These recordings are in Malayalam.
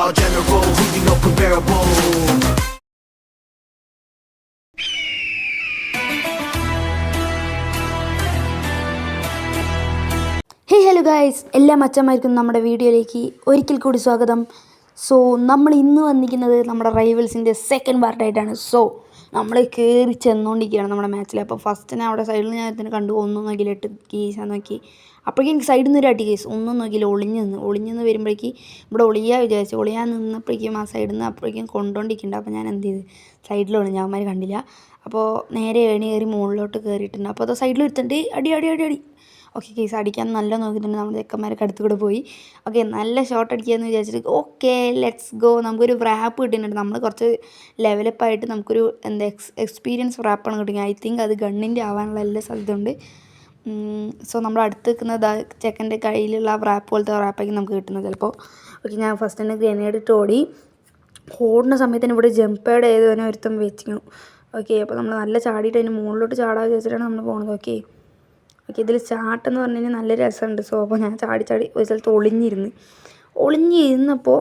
all general, who you know comparable. Hey hello guys, എല്ലാ മച്ചന്മാർക്കും നമ്മുടെ വീഡിയോയിലേക്ക് ഒരിക്കൽ കൂടി സ്വാഗതം. സോ നമ്മൾ ഇന്ന് വന്നിരിക്കുന്നത് നമ്മുടെ റൈവൽസിൻ്റെ സെക്കൻഡ് പാർട്ടായിട്ടാണ്. സോ നമ്മൾ കയറി ചെന്നുകൊണ്ടിരിക്കുകയാണ് നമ്മുടെ മാച്ചിൽ. അപ്പോൾ ഫസ്റ്റ് ഞാൻ അവിടെ സൈഡിൽ ഞാൻ ഇതിനെ കണ്ടു, ഒന്നും നോക്കിയില്ല, 8 കേസാന്ന് നോക്കി. അപ്പോഴേക്കും എനിക്ക് സൈഡിൽ നിന്ന് ഒരു അടി കേസ്, ഒന്നും നോക്കിയില്ല, ഒളിഞ്ഞെന്ന് വരുമ്പോഴേക്ക് ഇവിടെ ഒളിയാ വിചാരിച്ചു. ഒളിയാൻ നിന്നപ്പോഴേക്കും ആ സൈഡിൽ നിന്ന് അപ്പോഴേക്കും കൊണ്ടുകൊണ്ടിരിക്കുന്നുണ്ട്. അപ്പോൾ ഞാൻ എന്ത് ചെയ്ത് സൈഡിൽ ഒളിഞ്ഞ അവന്മാർ കണ്ടില്ല. അപ്പോൾ നേരെ കയറി മുകളിലോട്ട് കയറിയിട്ടുണ്ട്. അപ്പോൾ അത് സൈഡിൽ എടുത്തിട്ട് അടി അടി അടി അടി ഓക്കെ കേസ് അടിക്കാൻ നല്ല നോക്കിയിട്ടുണ്ട്. നമ്മുടെ ചെക്കന്മാരൊക്കെ അടുത്ത് കൂടെ പോയി. ഓക്കെ നല്ല ഷോട്ട് അടിക്കുകയെന്ന് വിചാരിച്ചിട്ട് ഓക്കെ ലെറ്റ്സ് ഗോ. നമുക്കൊരു റാപ്പ് കിട്ടുന്നുണ്ട്. നമ്മൾ കുറച്ച് ലെവലപ്പായിട്ട് നമുക്കൊരു എന്താ എക്സ്പീരിയൻസ് റാപ്പാണ് കിട്ടുന്നത്. ഐ തിങ്ക് അത് ഗണ്ണിൻ്റെ ആവാനുള്ള എല്ലാ സാധ്യതയുണ്ട്. സോ നമ്മൾ അടുത്ത് നിൽക്കുന്ന ചെക്കൻ്റെ കയ്യിലുള്ള ആ റാപ്പ് പോലത്തെ റാപ്പായിരിക്കും നമുക്ക് കിട്ടുന്നത് ചിലപ്പോൾ. ഓക്കെ ഞാൻ ഫസ്റ്റ് തന്നെ ഗ്രനേഡ് ഇട്ട് ഓടുന്ന സമയത്തിന് ഇവിടെ ജമ്പ് പാഡ് ചെയ്തതിനെ ഒരുത്തം വെച്ചിരുന്നു. ഓക്കെ അപ്പോൾ നമ്മൾ നല്ല ചാടിയിട്ട് അതിന് മുകളിലോട്ട് ചാടാൻ വിചാരിച്ചിട്ടാണ് നമ്മൾ പോകുന്നത്. ഓക്കെ ഇതിൽ ചാട്ടെന്ന് പറഞ്ഞു കഴിഞ്ഞാൽ നല്ല രസമുണ്ട്. സോ അപ്പോൾ ഞാൻ ചാടി ഒരു സ്ഥലത്ത് ഒളിഞ്ഞിരുന്നപ്പോൾ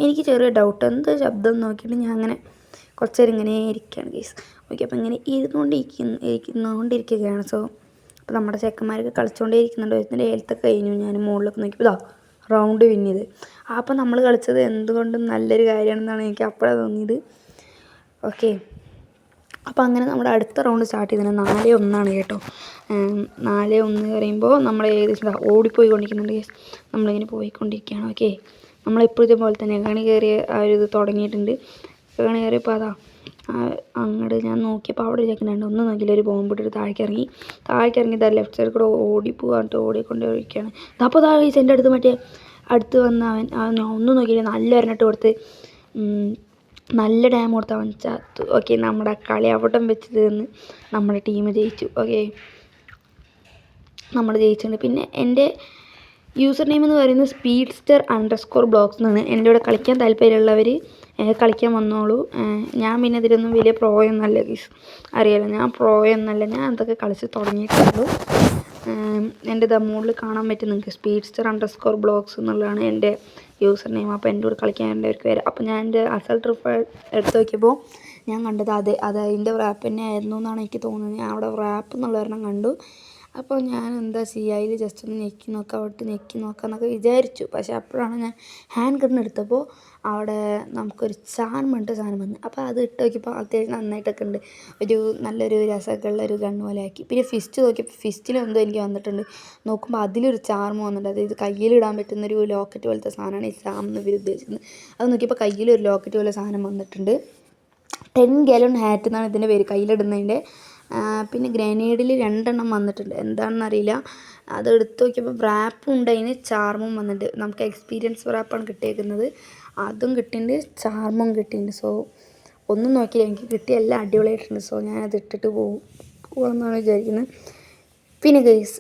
എനിക്ക് ചെറിയ ഡൗട്ട്, എന്ത് ശബ്ദം നോക്കിയിട്ട് ഞാൻ അങ്ങനെ കുറച്ച് നേരം ഇങ്ങനെ ഇരിക്കുകയാണ് കേസ്. ഓക്കെ അപ്പോൾ ഇങ്ങനെ ഇരുന്നുകൊണ്ടിരിക്കുകയാണ്. സോ അപ്പോൾ നമ്മുടെ ചെക്കന്മാരൊക്കെ കളിച്ചുകൊണ്ടേ ഇരിക്കുന്നുണ്ട്. ഇതിൻ്റെ ഹെൽത്തൊക്കെ കഴിഞ്ഞു. ഞാൻ മുകളിലൊക്കെ നോക്കിയപ്പോൾ റൗണ്ട് വിന്നത്. അപ്പോൾ നമ്മൾ കളിച്ചത് എന്തുകൊണ്ടും നല്ലൊരു കാര്യമാണെന്നാണ് എനിക്ക് അപ്പോഴാണ് തോന്നിയത്. ഓക്കെ അപ്പോൾ അങ്ങനെ നമ്മുടെ അടുത്ത റൗണ്ട് സ്റ്റാർട്ട് ചെയ്തത് 4-1 കേട്ടോ. 4-1 പറയുമ്പോൾ നമ്മൾ ഏകദേശം ഓടിപ്പോയിക്കൊണ്ടിരിക്കുന്നുണ്ട്. നമ്മളിങ്ങനെ പോയിക്കൊണ്ടിരിക്കുകയാണ്. ഓക്കെ നമ്മളെപ്പോഴത്തെ പോലെ തന്നെ കണി കയറിയ ആ ഒരു ഇത് തുടങ്ങിയിട്ടുണ്ട്. കണി കയറിയപ്പോൾ അങ്ങോട്ട് ഞാൻ നോക്കിയപ്പോൾ അവിടെ ഒരു ചെക്കനുണ്ട്. ഒന്നും നോക്കിയില്ല, ഒരു ബോംബിട്ടിട്ട് താഴേക്ക് ഇറങ്ങി ലെഫ്റ്റ് സൈഡിൽ കൂടെ ഓടിക്കൊണ്ടിരിക്കുകയാണ്. അപ്പോൾ എൻ്റെ അടുത്ത് വന്ന അവൻ ഒന്നും നോക്കിയില്ല, നല്ല ഒരെണ്ണിട്ട് കൊടുത്ത് നല്ല ഡാം കൊടുത്ത് അവൻ ചത്തു. ഓക്കെ നമ്മുടെ കളി അവിടം വെച്ച് തീർന്ന് നമ്മുടെ ടീം ജയിച്ചു. ഓക്കെ നമ്മൾ ജയിച്ചിട്ടുണ്ട്. പിന്നെ എൻ്റെ യൂസർ നെയിം എന്ന് പറയുന്നത് speedster_blocks എന്നാണ്. എൻ്റെ കൂടെ കളിക്കാൻ താല്പര്യമുള്ളവർ കളിക്കാൻ വന്നോളൂ. ഞാൻ പിന്നെ ഇതിലൊന്നും വലിയ പ്രോയൊന്നല്ല ഗീസ്, അറിയാലോ ഞാൻ പ്രോയൊന്നല്ല, ഞാൻ അതൊക്കെ കളിച്ച് തുടങ്ങിയിട്ടുള്ളൂ. എൻ്റെ മുകളിൽ കാണാൻ പറ്റും നിങ്ങൾക്ക്, speedster_blocks എന്നുള്ളതാണ് എൻ്റെ യൂസർ നെയിം. അപ്പോൾ എൻ്റെ കൂടെ കളിക്കാൻ വേണ്ടവർക്ക് വരാം. അപ്പോൾ ഞാൻ എൻ്റെ അസൾട്ട് റൈഫിൾ എടുത്ത് നോക്കിയപ്പോൾ ഞാൻ കണ്ടത് അത് അതിൻ്റെ റാപ്പ് തന്നെ ആയിരുന്നു എന്നാണ് എനിക്ക് തോന്നുന്നത്. ഞാൻ അവിടെ റാപ്പ് എന്നുള്ള ഒരെണ്ണം കണ്ടു. അപ്പോൾ ഞാൻ എന്താ ചെയ്യുക, അതിൽ ജസ്റ്റ് ഒന്ന് ഞെക്കി നോക്കാമെന്നൊക്കെ വിചാരിച്ചു. പക്ഷേ അപ്പോഴാണ് ഞാൻ ഹാൻഡ് ഗൺ എടുത്തപ്പോൾ അവിടെ നമുക്കൊരു സാധനം വന്നു. അപ്പോൾ അത് ഇട്ട് നോക്കിയപ്പോൾ അത്യാവശ്യം നന്നായിട്ടൊക്കെ ഉണ്ട്. നല്ലൊരു രസമൊക്കെയുള്ളൊരു ഗണ്ണ് പോലെ ആക്കി. പിന്നെ ഫിസ്റ്റ് നോക്കിയപ്പോൾ ഫിസ്റ്റിലും എന്തോ എനിക്ക് വന്നിട്ടുണ്ട്. നോക്കുമ്പോൾ അതിലൊരു ചാർമ് വന്നിട്ടുണ്ട്. അതായത് കയ്യിലിടാൻ പറ്റുന്നൊരു ലോക്കറ്റ് പോലത്തെ സാധനമാണ് ഈ ചാം എന്ന് ഇവർ ഉദ്ദേശിക്കുന്നത്. അത് നോക്കിയപ്പോൾ കയ്യിലൊരു ലോക്കറ്റ് പോലെ സാധനം വന്നിട്ടുണ്ട്. 10 gallon ഹാറ്റ് എന്നാണ് ഇതിൻ്റെ പേര്, കയ്യിലിടുന്നതിൻ്റെ. പിന്നെ ഗ്രനേഡിൽ 2 എണ്ണം വന്നിട്ടുണ്ട്, എന്താണെന്നറിയില്ല. അത് എടുത്ത് നോക്കിയപ്പോൾ റാപ്പും ഉണ്ട്, അതിന് ചാർമും വന്നിട്ടുണ്ട്. നമുക്ക് എക്സ്പീരിയൻസ് റാപ്പാണ് കിട്ടിയേക്കുന്നത്, അതും കിട്ടിയിട്ടുണ്ട്, ചാർമും കിട്ടിയിട്ടുണ്ട്. സോ ഒന്നും നോക്കിയില്ല, എനിക്ക് കിട്ടിയ എല്ലാം അടിപൊളിയായിട്ടുണ്ട്. സോ ഞാനത് ഇട്ടിട്ട് പോകാമെന്നാണ് വിചാരിക്കുന്നത്. പിന്നെ ഗൈസ്,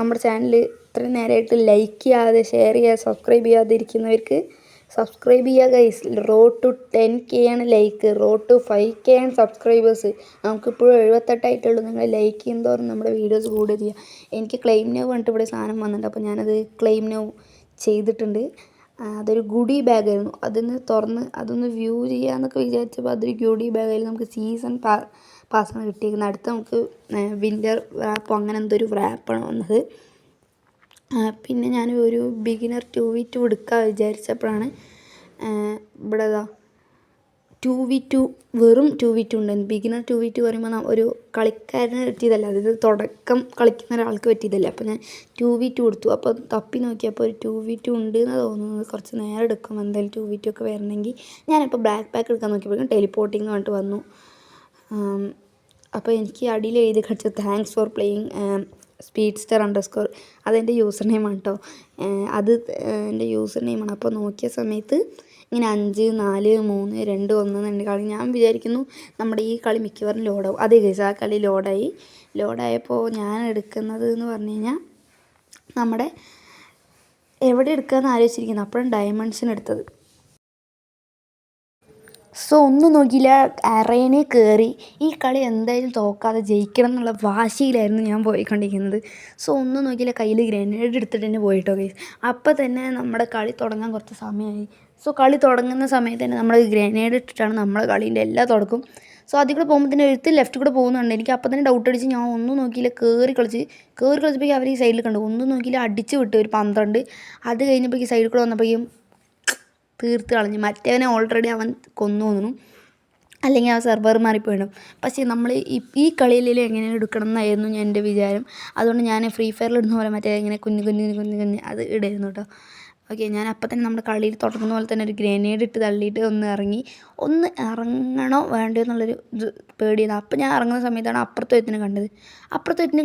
നമ്മുടെ ചാനൽ ഇത്രയും നേരമായിട്ട് ലൈക്ക് ചെയ്യാതെ ഷെയർ ചെയ്യാതെ സബ്സ്ക്രൈബ് ചെയ്യാതെ ഇരിക്കുന്നവർക്ക് സബ്സ്ക്രൈബ് ചെയ്യുക ഗൈസ്. റോഡ് ടു 10K ആണ് ലൈക്ക്, റോഡ് ടു 5K ആണ് സബ്സ്ക്രൈബേഴ്സ്. നമുക്കിപ്പോഴും 78 നിങ്ങൾ ലൈക്ക് ചെയ്യുന്നതോറും നമ്മുടെ വീഡിയോസ് കൂടുതൽ ചെയ്യുക. എനിക്ക് ക്ലെയിം നൗ പറഞ്ഞിട്ട് ഇവിടെ സാധനം വന്നിട്ടുണ്ട്. അപ്പോൾ ഞാനത് ക്ലെയിം നൗ ചെയ്തിട്ടുണ്ട്. അതൊരു ഗുഡി ബാഗായിരുന്നു. അതൊന്ന് വ്യൂ ചെയ്യാമെന്നൊക്കെ വിചാരിച്ചപ്പോൾ അതൊരു ഗുഡി ബാഗായിരുന്നു. നമുക്ക് സീസൺ പാസ്സാണ് കിട്ടിയിരിക്കുന്നത്. അടുത്ത് നമുക്ക് വിൻ്റർ റാപ്പോ അങ്ങനെ എന്തോ ഒരു റാപ്പാണ് വന്നത്. പിന്നെ ഞാൻ ഒരു ബിഗിനർ 2v2 എടുക്കാൻ വിചാരിച്ചപ്പോഴാണ് ഇവിടെ 2v2 വെറും 2v2 ഉണ്ട്. ബിഗിനർ 2v2 പറയുമ്പോൾ ഒരു കളിക്കാരന് പറ്റിയതല്ല, അതായത് തുടക്കം കളിക്കുന്ന ഒരാൾക്ക് പറ്റിയതല്ല. അപ്പോൾ ഞാൻ 2v2 എടുത്തു. അപ്പോൾ തപ്പി നോക്കിയപ്പോൾ ഒരു 2v2 ഉണ്ട് എന്ന് തോന്നുന്നത്. കുറച്ച് നേരം എടുക്കും എന്തായാലും 2v2 ഒക്കെ വരണമെങ്കിൽ. ഞാനിപ്പോൾ ബ്ലാക്ക് പാക്ക് എടുക്കാൻ നോക്കിയപ്പോഴും ടെലിപ്പോർട്ടിങ് പറഞ്ഞിട്ട് വന്നു. അപ്പോൾ എനിക്ക് അടിയിൽ എഴുതി കളിച്ച താങ്ക്സ് ഫോർ പ്ലേയിങ് speedster_, അതെൻ്റെ യൂസർ നെയിമാണ് കേട്ടോ. അത് എൻ്റെ യൂസർ നെയിമാണ്. അപ്പോൾ നോക്കിയ സമയത്ത് ഇങ്ങനെ 5 4 3 2 1 എൻ്റെ കളി. ഞാൻ വിചാരിക്കുന്നു നമ്മുടെ ഈ കളി മിക്കവാറും ലോഡാവും. അതേ കേസ് ആ കളി ലോഡായപ്പോൾ ഞാൻ എടുക്കുന്നത് എന്ന് പറഞ്ഞു കഴിഞ്ഞാൽ നമ്മുടെ എവിടെ എടുക്കാമെന്ന് ആലോചിച്ചിരിക്കുന്നു. അപ്പോഴും ഡയമണ്ട്സിന് എടുത്തത്. സോ ഒന്നും നോക്കിയില്ല, അറേനെ കയറി ഈ കളി എന്തായാലും തോക്കാതെ ജയിക്കണം എന്നുള്ള വാശിയിലായിരുന്നു ഞാൻ പോയിക്കൊണ്ടിരിക്കുന്നത്. സോ ഒന്നും നോക്കിയില്ല, കയ്യിൽ ഗ്രനേഡ് എടുത്തിട്ട് തന്നെ പോയിട്ടോ ഗൈസ്. അപ്പോൾ തന്നെ നമ്മുടെ കളി തുടങ്ങാൻ കുറച്ച് സമയമായി. സോ കളി തുടങ്ങുന്ന സമയത്ത് തന്നെ നമ്മൾ ഗ്രനേഡ് ഇട്ടിട്ടാണ് നമ്മളെ കളീൻ്റെ എല്ലാ തുടക്കം. സോ അതിൽ കൂടെ പോകുമ്പോൾ തന്നെ ഒരുത്ത് ലെഫ്റ്റ് കൂടെ പോകുന്നുണ്ട്. എനിക്ക് അപ്പം തന്നെ ഡൗട്ട് അടിച്ച് ഞാൻ ഒന്നും നോക്കിയില്ല, കയറി കളിച്ചപ്പോഴേക്കും അവർ ഈ സൈഡിൽ കണ്ടു. ഒന്നും നോക്കിയില്ല, അടിച്ച് വിട്ടു ഒരു 12. അത് കഴിഞ്ഞപ്പോഴേക്കും സൈഡിൽ കൂടെ വന്നപ്പോഴേക്കും തീർത്ത് കളഞ്ഞു. മറ്റവനെ ഓൾറെഡി അവൻ കൊന്നു തോന്നുന്നു, അല്ലെങ്കിൽ ആ സെർവർ മാറിപ്പോയിടും. പക്ഷേ നമ്മൾ ഈ കളിയിൽ എങ്ങനെ എടുക്കണം എന്നായിരുന്നു എൻ്റെ വിചാരം. അതുകൊണ്ട് ഞാൻ ഫ്രീ ഫയറിൽ ഇടുന്ന പോലെ മറ്റേ ഇങ്ങനെ കുഞ്ഞ് അത് ഇടായിരുന്നു കേട്ടോ. ഓക്കെ, ഞാൻ അപ്പം തന്നെ നമ്മുടെ കളിയിൽ തുടങ്ങുന്ന പോലെ തന്നെ ഒരു ഗ്രനേഡ് ഇട്ട് തള്ളിയിട്ട് ഒന്ന് ഇറങ്ങണോ വേണ്ടോ എന്നുള്ളൊരു ഇത് പേടിയാണ്. അപ്പം ഞാൻ ഇറങ്ങുന്ന സമയത്താണ് അപ്പുറത്തെ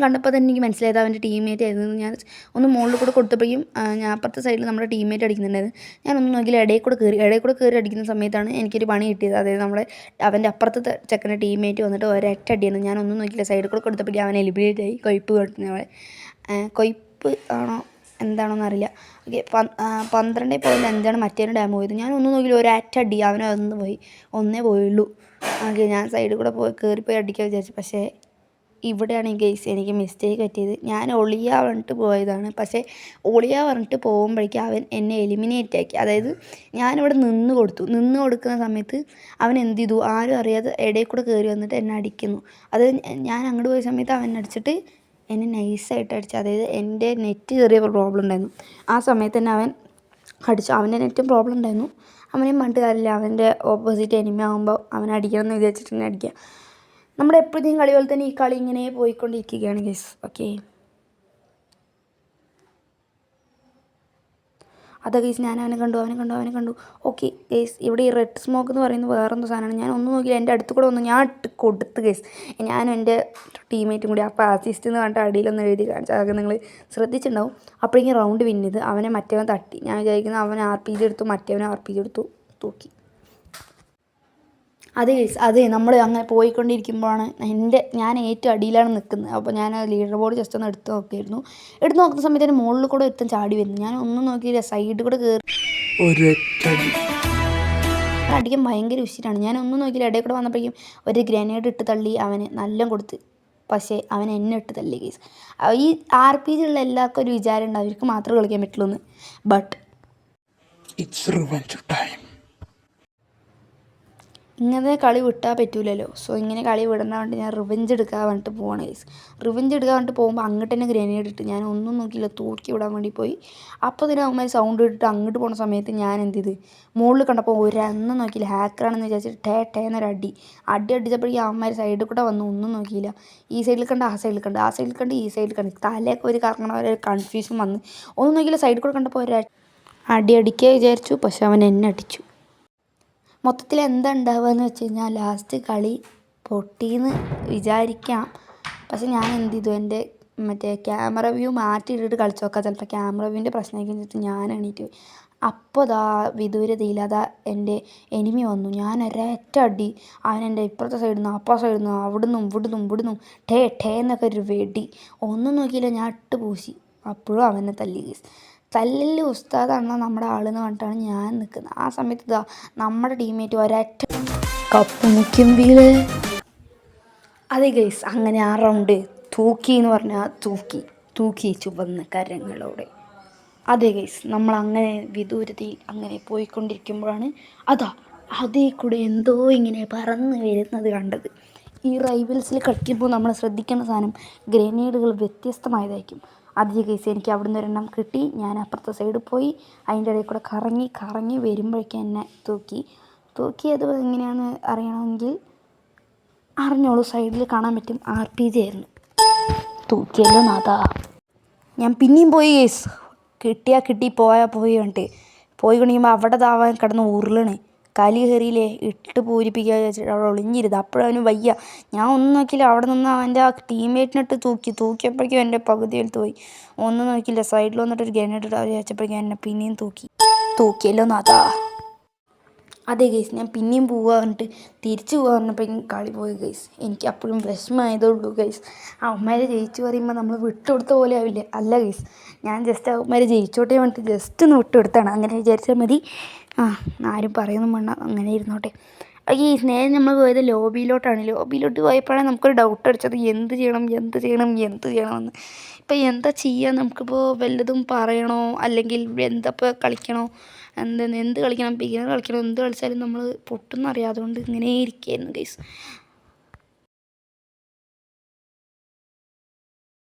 കണ്ടപ്പോൾ തന്നെ എനിക്ക് മനസ്സിലായത് അവൻ്റെ ടീംമേറ്റ് ആയിരുന്നു. ഞാൻ ഒന്ന് മുകളിൽ കൂടെ കൊടുത്തപ്പോഴേക്കും ഞാൻ അപ്പുറത്തെ സൈഡിൽ നമ്മുടെ ടീംമേറ്റ് അടിക്കുന്നുണ്ടായിരുന്നു. ഞാനൊന്നും നോക്കിയില്ല, ഇടയിൽ കൂടെ കയറി അടിക്കുന്ന സമയത്താണ് എനിക്കൊരു പണി കിട്ടിയത്. അതായത് അവൻ്റെ അപ്പുറത്തെ ചെക്കൻ്റെ ടീംമേറ്റ് വന്നിട്ട് ഒരൊറ്റ അടിയാണ്. ഞാനൊന്നും നോക്കിയില്ല, സൈഡിൽ കൂടെ കൊടുത്തപ്പോഴേക്കും അവൻ എലിമിനേറ്റ് ആയി. കൊയ്പ്പ് ആണോ എന്താണോന്ന് അറിയില്ല. ഓക്കെ, 12.5 മറ്റേന് ഡാം പോയത്. ഞാനൊന്നും നോക്കിയില്ല, ഒരൊറ്റ അടി അവനെ ഒന്നേ പോയുള്ളൂ. ഓക്കെ, ഞാൻ സൈഡിൽ കൂടെ കയറിപ്പോയി അടിക്കാൻ വിചാരിച്ചു. പക്ഷേ ഇവിടെയാണ് എനിക്ക് മിസ്റ്റേക്ക് പറ്റിയത്. ഞാൻ ഒളിയാ പറഞ്ഞിട്ട് പോയതാണ്. പക്ഷേ ഒളിയാ പറഞ്ഞിട്ട് പോകുമ്പോഴേക്കും അവൻ എന്നെ എലിമിനേറ്റ് ആക്കി. അതായത് ഞാനിവിടെ നിന്ന് കൊടുക്കുന്ന സമയത്ത് അവൻ എന്ത് ചെയ്തു, ആരും അറിയാതെ ഇടയിൽ കൂടെ കയറി വന്നിട്ട് എന്നെ അടിക്കുന്നു. അത് ഞാൻ അങ്ങോട്ട് പോയ സമയത്ത് അവൻ അടിച്ചിട്ട് എന്നെ നൈസായിട്ട് അടിച്ചു. അതായത് എൻ്റെ നെറ്റ് ചെറിയ പ്രോബ്ലം ഉണ്ടായിരുന്നു. ആ സമയത്ത് തന്നെ അവൻ അടിച്ചു. അവൻ്റെ നെറ്റും പ്രോബ്ലം ഉണ്ടായിരുന്നു. അവനെയും പറഞ്ഞിട്ട് കാര്യമില്ല, അവൻ്റെ ഓപ്പോസിറ്റ് എനിമി ആകുമ്പോൾ അവനെ അടിക്കണം എന്ന് വിചാരിച്ചിട്ട് തന്നെ അടിക്കുക. നമ്മുടെ എപ്പോഴത്തെയും കളി പോലെ തന്നെ ഈ കളി ഇങ്ങനെ പോയിക്കൊണ്ടിരിക്കുകയാണ് ഗൈസ്. ഓക്കെ, അതാ ഗൈസ്, ഞാൻ അവനെ കണ്ടു. ഓക്കെ ഗൈസ്, ഇവിടെ ഈ റെഡ് സ്മോക്ക് എന്ന് പറയുന്നത് വേറെന്തോ സാധനമാണ്. ഞാൻ ഒന്നും നോക്കിയില്ല, എൻ്റെ അടുത്ത് കൂടെ വന്നു, ഞാൻ ഇട്ട് കൊടുത്ത് ഗൈസ്. ഞാനും എൻ്റെ ടീമേറ്റും കൂടി അപ്പോൾ അസിസ്റ്റ് എന്ന് പറഞ്ഞിട്ട് അടിയിലൊന്നും എഴുതി കാണിച്ചു. അതൊക്കെ നിങ്ങൾ ശ്രദ്ധിച്ചിട്ടുണ്ടാവും. അപ്പോഴേക്കും റൗണ്ട് വിൻ ചെയ്ത് അവനെ മറ്റവൻ തട്ടി. ഞാൻ വിചാരിക്കുന്നത് അവൻ RPG എടുത്തു, മറ്റവനെ RPG എടുത്തു, തൂക്കി. അതെ നമ്മൾ അങ്ങനെ പോയിക്കൊണ്ടിരിക്കുമ്പോഴാണ് ഞാൻ ഏറ്റവും അടിയിലാണ് നിൽക്കുന്നത്. അപ്പോൾ ഞാൻ ലീഡർ ബോർഡ് ജസ്റ്റ് ഒന്ന് എടുത്ത് നോക്കുന്ന സമയത്ത് തന്നെ മുകളിൽ കൂടെ ഒരുത്തൻ ചാടി വരുന്നു. ഞാൻ ഒന്നും നോക്കിയില്ല, സൈഡിൽ കൂടെ കയറി അടിക്കാൻ ഭയങ്കര വിഷയമാണ്. ഞാൻ ഒന്നും നോക്കിയില്ല, ഇടയിൽ കൂടെ വന്നപ്പോഴേക്കും ഒരു ഗ്രനേഡ് ഇട്ട് തള്ളി അവന് നല്ല കൊടുത്ത്. പക്ഷേ അവൻ എന്നെ ഇട്ട് തള്ളി ഗൈസ്. ഈ RPG ഉള്ള എല്ലാവർക്കും ഒരു വിചാരം ഉണ്ട് അവർക്ക് മാത്രമേ കളിക്കാൻ പറ്റുള്ളൂ എന്ന്. But it's revenge time. ഇങ്ങനെ കളി വിട്ടാൽ പറ്റൂലല്ലോ. സോ ഇങ്ങനെ കളി വിടുന്ന കൊണ്ട് ഞാൻ റിവെഞ്ച് എടുക്കാൻ വേണ്ടിയിട്ട് പോവാണ് ഗൈസ്. റിവെഞ്ച് എടുക്കാൻ വേണ്ടിയിട്ട് പോകുമ്പോൾ അങ്ങോട്ട് തന്നെ ഗ്രനേഡ് ഇട്ട് ഞാൻ ഒന്നും നോക്കിയില്ല, തൂക്കി വിടാൻ വേണ്ടി പോയി. അപ്പോൾ തന്നെ അവന്മാർ സൗണ്ട് ഇട്ടിട്ട് അങ്ങോട്ട് പോകുന്ന സമയത്ത് ഞാൻ എന്ത് ചെയ്ത്, മുകളിൽ കണ്ടപ്പോൾ ഒന്നും നോക്കിയില്ല, ഹാക്കറാണെന്ന് വിചാരിച്ചിട്ട് എന്നൊരു അടി അടിച്ചപ്പോഴേക്കും അവന്മാർ സൈഡിൽ കൂടെ വന്നു. ഒന്നും നോക്കിയില്ല, ഈ സൈഡിൽ കണ്ട് ആ സൈഡിൽ കണ്ട് ഈ സൈഡിൽ കണ്ട് തലയൊക്കെ ഒരു കറങ്ങണ ഒരു കൺഫ്യൂഷൻ വന്ന്. ഒന്നും നോക്കിയില്ല, സൈഡിൽ കൂടെ കണ്ടപ്പോൾ ഒരു അടിക്കുക വിചാരിച്ചു. പക്ഷെ അവൻ എന്നെ അടിച്ചു. മൊത്തത്തിൽ എന്താ ഉണ്ടാവുക എന്ന് വെച്ച് കഴിഞ്ഞാൽ ലാസ്റ്റ് കളി പൊട്ടിയെന്ന് വിചാരിക്കാം. പക്ഷെ ഞാൻ എന്ത് ചെയ്തു, എൻ്റെ മറ്റേ ക്യാമറ വ്യൂ മാറ്റിയിട്ടിട്ട് കളിച്ച് നോക്കാം, ചിലപ്പോൾ ക്യാമറ വ്യൂവിൻ്റെ പ്രശ്നമായിരിക്കും വെച്ചിട്ട് ഞാൻ എണീറ്റ് പോയി. അപ്പോൾ വിദൂരതയിൽ എൻ്റെ എനിമി വന്നു. ഞാൻ ഒരൊറ്റ അടി, അവനെൻ്റെ ഇപ്പുറത്തെ സൈഡിൽ നിന്ന് അപ്പുറത്തെ സൈഡിൽ നിന്ന് ഇവിടുന്നും ടേ എന്നൊക്കെ ഒരു വെടി. ഒന്നും നോക്കിയില്ല, ഞാൻ ഇട്ട് പൂശി. അപ്പോഴും അവനെ തല്ലി ഗൈസ്. തല്ലിൽ ഉസ്താദാണല്ലോ നമ്മുടെ ആളെന്ന് പറഞ്ഞിട്ടാണ് ഞാൻ നിൽക്കുന്നത്. ആ സമയത്ത് നമ്മുടെ ടീമേറ്റ് ഒരൊറ്റ കപ്പ് മുക്കിയമ്പിയില്. അതെ ഗൈസ്, അങ്ങനെ ആ റൗണ്ട് തൂക്കി എന്ന് പറഞ്ഞാൽ തൂക്കി ചുവന്ന കരങ്ങളോടെ. അതെ ഗൈസ്, നമ്മളങ്ങനെ വിദൂരതയിൽ അങ്ങനെ പോയിക്കൊണ്ടിരിക്കുമ്പോഴാണ് അതേ കൂടെ എന്തോ ഇങ്ങനെ പറന്ന് വരുന്നത് കണ്ടത്. ഈ റൈവൽസിൽ കളിക്കുമ്പോൾ നമ്മൾ ശ്രദ്ധിക്കേണ്ട സാധനം ഗ്രനേഡുകൾ വ്യത്യസ്തമായതായിരിക്കും. അതേ കേസ് എനിക്ക് അവിടുന്ന് ഒരെണ്ണം കിട്ടി. ഞാൻ അപ്പുറത്തെ സൈഡിൽ പോയി അതിൻ്റെ ഇടയിൽ കൂടെ കറങ്ങി വരുമ്പോഴേക്കും എന്നെ തൂക്കിയത് എങ്ങനെയാണെന്ന് അറിയണമെങ്കിൽ അറിഞ്ഞോളൂ. സൈഡിൽ കാണാൻ പറ്റും RPG ആയിരുന്നു. തൂക്കിയല്ലോ നാഥാ. ഞാൻ പിന്നെയും പോയി കേസ്, കിട്ടി പോയി പറഞ്ഞിട്ട് പോയിക്കൊണ്ടിരിക്കുമ്പോൾ അവിടെ താവാൻ കിടന്ന് ഉരുളണേ. കലി കയറിയില്ലേ, ഇട്ട് പൂരിപ്പിക്കുക വിചാരിച്ചിട്ട് അവിടെ ഒളിഞ്ഞിരുത്. അപ്പോഴവന് വയ്യ. ഞാൻ ഒന്നും നോക്കിയില്ല, അവിടെ നിന്ന് അവൻ്റെ ആ ടീംമേറ്റിനിട്ട് തൂക്കിയപ്പോഴേക്കും എൻ്റെ പകുതി എടുത്ത് പോയി. ഒന്നും നോക്കിയില്ല, സൈഡിൽ വന്നിട്ടൊരു ഗ്രനേഡ് ഇട്ട് വിചാരിച്ചപ്പോഴേക്കും എന്നെ പിന്നെയും തൂക്കിയല്ലോ നാഥാ. അതെ ഗൈസ്, ഞാൻ പിന്നെയും പറഞ്ഞിട്ട് തിരിച്ചു പറഞ്ഞപ്പോഴേക്കും കളി പോയി ഗൈസ്. എനിക്ക് അപ്പോഴും വിഷമമായതുള്ളൂ ഗൈസ്. അവന്മാരെ ജയിച്ചു പറയുമ്പോൾ നമ്മൾ വിട്ടുകൊടുത്ത പോലെ ആവില്ലേ? അല്ല ഗൈസ്, ഞാൻ ജസ്റ്റ് അവന്മാരെ ജയിച്ചോട്ടെ പറഞ്ഞിട്ട് ജസ്റ്റ് ഒന്ന് വിട്ടുകൊടുത്താണ്. അങ്ങനെ വിചാരിച്ചാൽ മതി. ആരും പറയുന്നു വേണ്ട, അങ്ങനെ ഇരുന്നോട്ടെ. ഈ നേരെ നമ്മൾ പോയത് ലോബിയിലോട്ട് പോയപ്പോഴാണ് നമുക്കൊരു ഡൗട്ട് അടിച്ചത്, എന്ത് ചെയ്യണമെന്ന്. ഇപ്പം എന്താ ചെയ്യുക, നമുക്കിപ്പോൾ വല്ലതും പറയണോ അല്ലെങ്കിൽ എന്തപ്പോൾ കളിക്കണോ, എന്ത് കളിക്കണം, ബിഗിനർ കളിക്കണോ, എന്ത് കളിച്ചാലും നമ്മൾ പൊട്ടുന്നറിയാം. അതുകൊണ്ട് ഇങ്ങനെ ഇരിക്കുകയായിരുന്നു ഗൈസ്.